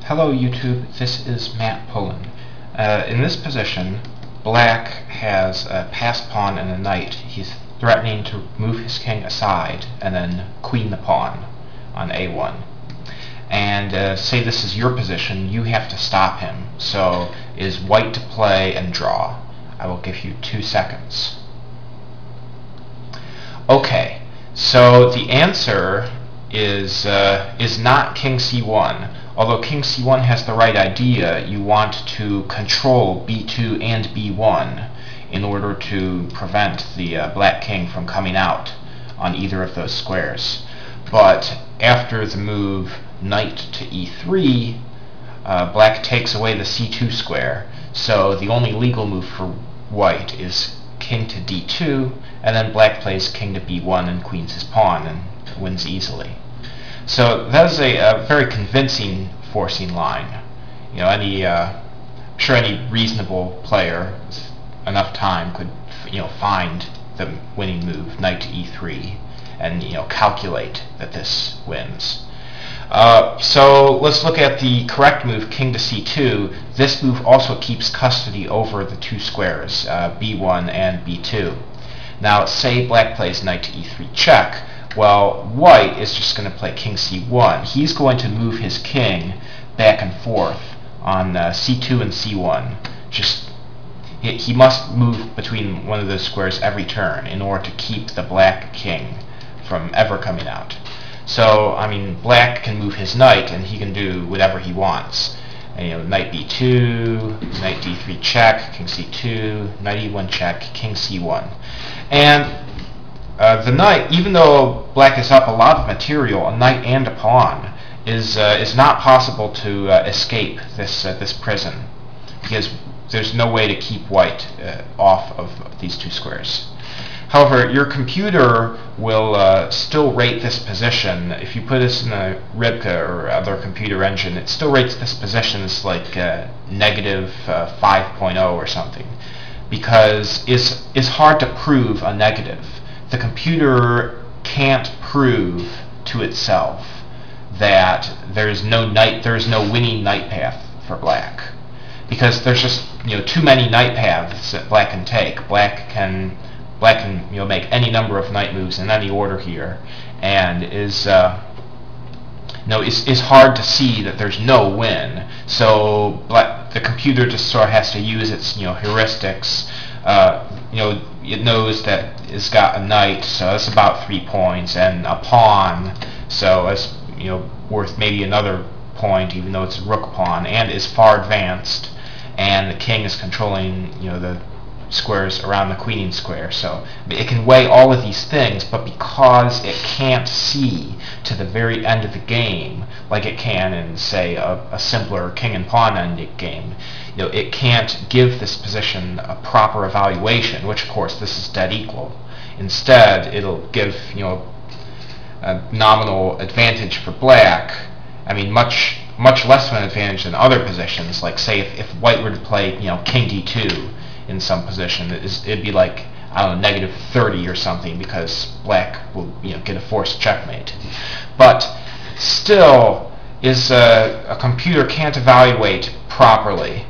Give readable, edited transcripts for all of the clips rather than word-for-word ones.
Hello YouTube, this is Matt Pullen. In this position, black has a passed pawn and a knight. He's threatening to move his king aside and then queen the pawn on a1. And say this is your position, you have to stop him. So is white to play and draw. I will give you 2 seconds. Okay, so the answer is not king c1. Although king c1 has the right idea, you want to control b2 and b1 in order to prevent the black king from coming out on either of those squares. But after the move knight to e3, black takes away the c2 square, so the only legal move for white is king to d2, and then black plays king to b1 and queens his pawn and wins easily. So that is a very convincing forcing line. You know, I'm sure any reasonable player with enough time could, find the winning move, knight to e3, and calculate that this wins. So let's look at the correct move, king to c2. This move also keeps custody over the 2 squares, b1 and b2. Now, say black plays knight to e3 check. Well, white is just going to play king c1. He's going to move his king back and forth on c2 and c1. He must move between one of those squares every turn in order to keep the black king from ever coming out. So, I mean, black can move his knight and he can do whatever he wants. And, knight b2, knight d3 check, king c2, knight e1 check, king c1. And the knight, even though black is up a lot of material, a knight and a pawn, is not possible to escape this prison, because there's no way to keep white off of these 2 squares. However, your computer will still rate this position. If you put this in a Ribka or other computer engine, it still rates this position as like negative 5.0 or something, because it's hard to prove a negative. The computer can't prove to itself that there is no winning knight path for black, because there's just too many knight paths that black can take. Black can make any number of knight moves in any order here, and it's hard to see that there's no win. So the computer just sort of has to use its heuristics. It knows that it's got a knight, so that's about 3 points, and a pawn, so it's worth maybe another point, even though it's a rook pawn, and is far advanced, and the king is controlling the squares around the queening square. So it can weigh all of these things, but because it can't see to the very end of the game like it can in, say, a simpler king and pawn ending game, it can't give this position a proper evaluation, which of course this is dead equal. Instead, it'll give a nominal advantage for black. I mean, much less of an advantage than other positions. Like, say, if white were to play king d2 in some position, it'd be like, I don't know, negative 30 or something, because black will get a forced checkmate. But still, a computer can't evaluate properly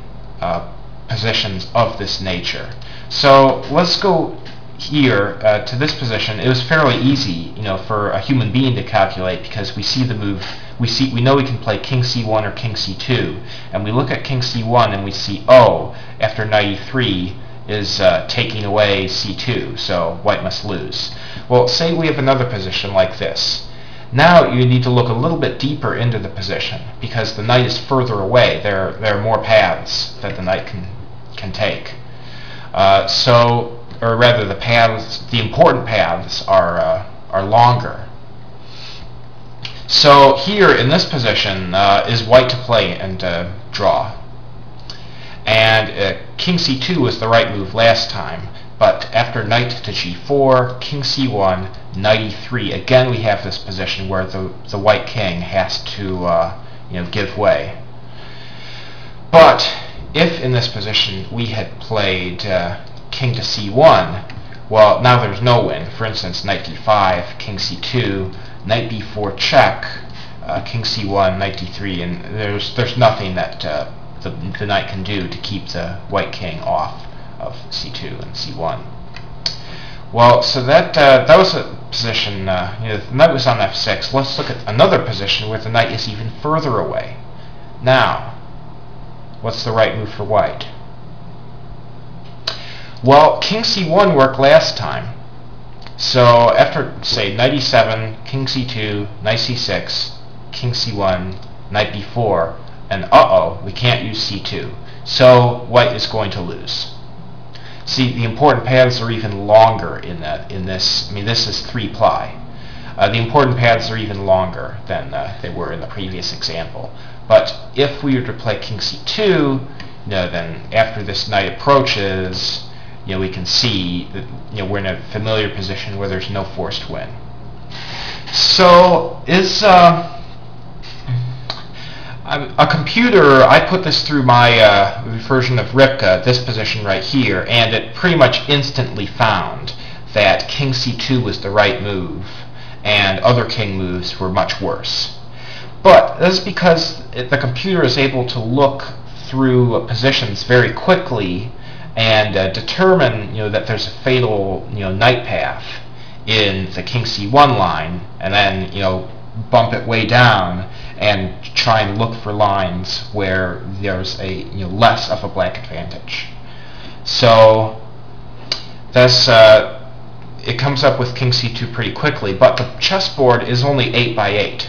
positions of this nature. So let's go here to this position. It was fairly easy, for a human being to calculate, because we see the move. We know we can play king c1 or king c2, and we look at king c1 and we see, oh, after knight e3 is taking away c2, so white must lose. Well, say we have another position like this. Now you need to look a little bit deeper into the position, because the knight is further away. There are more paths that the knight can take. Or rather, the important paths are longer. So here in this position is white to play and draw. And king c2 was the right move last time, but after knight to g4, king c1, knight e3, again we have this position where the white king has to give way. But if in this position we had played king to c1, well, now there's no win. For instance, knight d5, king c2, knight b4 check, king c1, knight d3, and there's nothing that the knight can do to keep the white king off of c2 and c1. Well, so that was a position. The knight was on f6. Let's look at another position where the knight is even further away. Now, what's the right move for white? Well, king c1 worked last time. So after, say, knight e7, king c2, knight c6, king c1, knight b4, and we can't use c2. So white is going to lose. See, the important paths are even longer in this. I mean, this is 3-ply. The important paths are even longer than they were in the previous example. But if we were to play king c2, then after this knight approaches, we can see that we're in a familiar position where there's no forced win. So is a computer, I put this through my version of Rook, this position right here, and it pretty much instantly found that king c2 was the right move, and other king moves were much worse. But this is because the computer is able to look through positions very quickly and determine that there's a fatal knight path in the king c1 line, and then bump it way down and try and look for lines where there's a less of a black advantage. So this it comes up with king c2 pretty quickly, but the chessboard is only 8x8.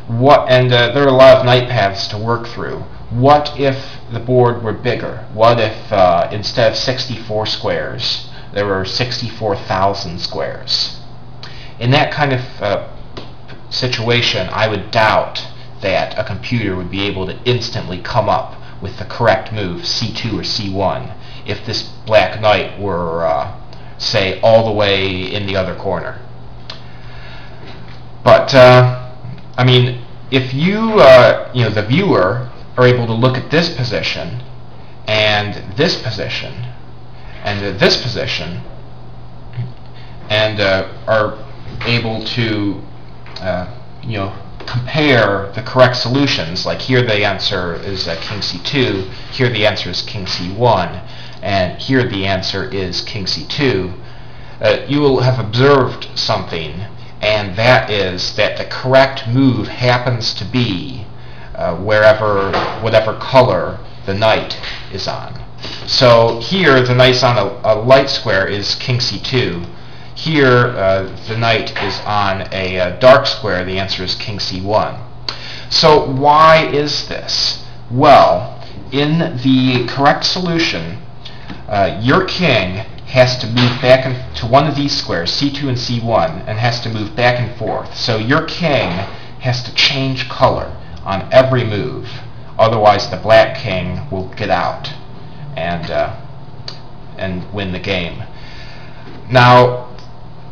There are a lot of knight paths to work through. What if the board were bigger? What if instead of 64 squares, there were 64,000 squares? In that kind of situation, I would doubt that a computer would be able to instantly come up with the correct move, c2 or c1, if this black knight were, say, all the way in the other corner. But, I mean, if you, the viewer, are able to look at this position, and this position, and this position, and are able to compare the correct solutions, like here the answer is king c2, here the answer is king c1, and here the answer is king c2, you will have observed something, and that is that the correct move happens to be whatever color the knight is on. So here the knight's on a light square is king c2. Here the knight is on a dark square. The answer is king c1. So why is this? Well, in the correct solution, your king has to move back to one of these squares, c2 and c1, and has to move back and forth. So your king has to change color on every move. Otherwise, the black king will get out and win the game. Now,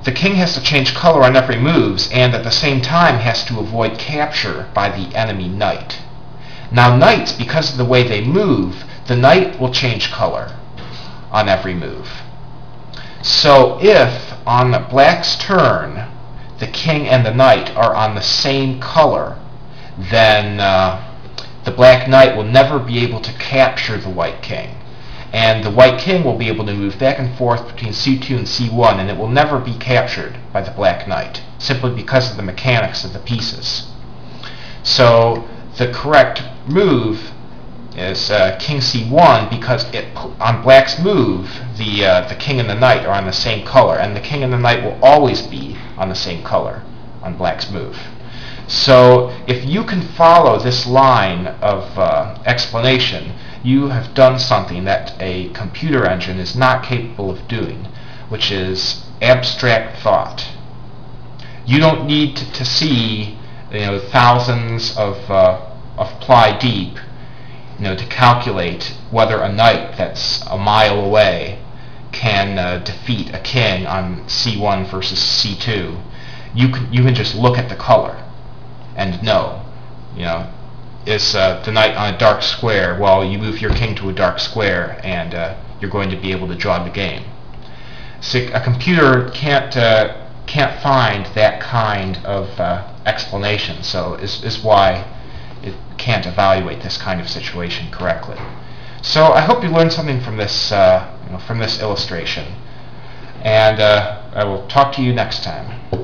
the king has to change color on every move, and at the same time has to avoid capture by the enemy knight. Now, knights, because of the way they move, the knight will change color on every move. So if on black's turn the king and the knight are on the same color, then the black knight will never be able to capture the white king. And the white king will be able to move back and forth between c2 and c1, and it will never be captured by the black knight, simply because of the mechanics of the pieces. So the correct move is king c1, because on black's move, the king and the knight are on the same color, and the king and the knight will always be on the same color on black's move. So if you can follow this line of explanation, you have done something that a computer engine is not capable of doing, which is abstract thought. You don't need to see thousands of ply deep to calculate whether a knight that's a mile away can defeat a king on c1 versus c2. You can just look at the color and know, is the knight on a dark square? Well, you move your king to a dark square, and you're going to be able to draw the game. So a computer can't find that kind of explanation, so is why it can't evaluate this kind of situation correctly. So I hope you learned something from this from this illustration, and I will talk to you next time.